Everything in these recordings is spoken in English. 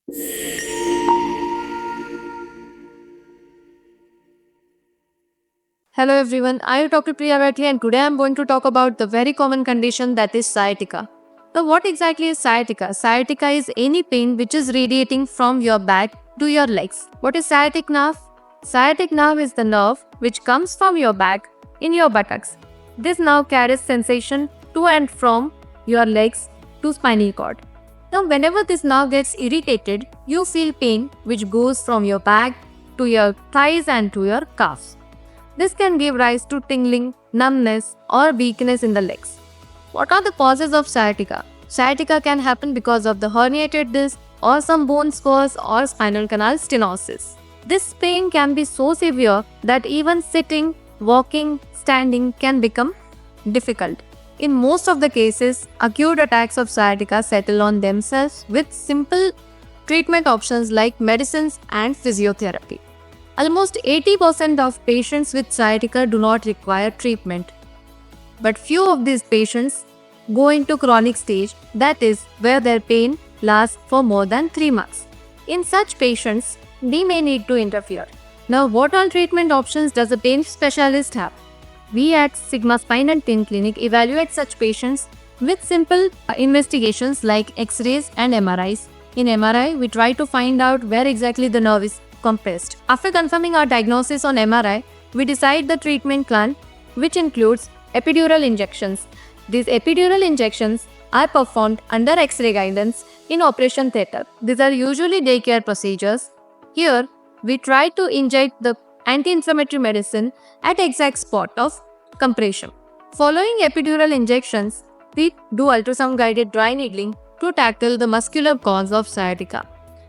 Hello everyone, I am Dr. Priya Bhatia and today I am going to talk about the very common condition that is sciatica. Now what exactly is sciatica? Sciatica is any pain which is radiating from your back to your legs. What is sciatic nerve? Sciatic nerve is the nerve which comes from your back in your buttocks. This nerve carries sensation to and from your legs to spinal cord. Now whenever this nerve gets irritated, you feel pain which goes from your back to your thighs and to your calves. This can give rise to tingling, numbness, or weakness in the legs. What are the causes of sciatica? Sciatica can happen because of the herniated disc or some bone spurs or spinal canal stenosis. This pain can be so severe that even sitting, walking, standing can become difficult. In most of the cases, acute attacks of sciatica settle on themselves with simple treatment options like medicines and physiotherapy. Almost 80% of patients with sciatica do not require treatment. But few of these patients go into chronic stage, that is, where their pain lasts for more than 3 months. In such patients, we may need to interfere. Now, what all treatment options does a pain specialist have? We at Sigma Spine and Pain Clinic evaluate such patients with simple investigations like X-rays and MRIs. In MRI, we try to find out where exactly the nerve is compressed. After confirming our diagnosis on MRI, we decide the treatment plan, which includes epidural injections. These epidural injections are performed under X-ray guidance in operation theatre. These are usually daycare procedures. Here, we try to inject the anti-inflammatory medicine at exact spot of compression. Following epidural injections, we do ultrasound-guided dry needling to tackle the muscular cause of sciatica.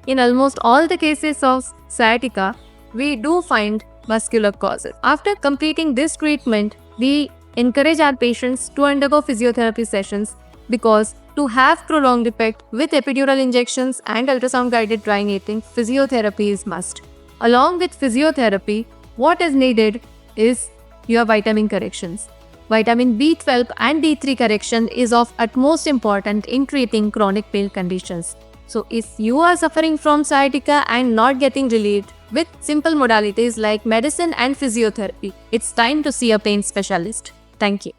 In almost all the cases of sciatica, we do find muscular causes. After completing this treatment, we encourage our patients to undergo physiotherapy sessions because to have prolonged effect with epidural injections and ultrasound-guided dry needling, physiotherapy is must. Along with physiotherapy, what is needed is your vitamin corrections. Vitamin B12 and D3 correction is of utmost importance in treating chronic pain conditions. So if you are suffering from sciatica and not getting relieved with simple modalities like medicine and physiotherapy, it's time to see a pain specialist. Thank you.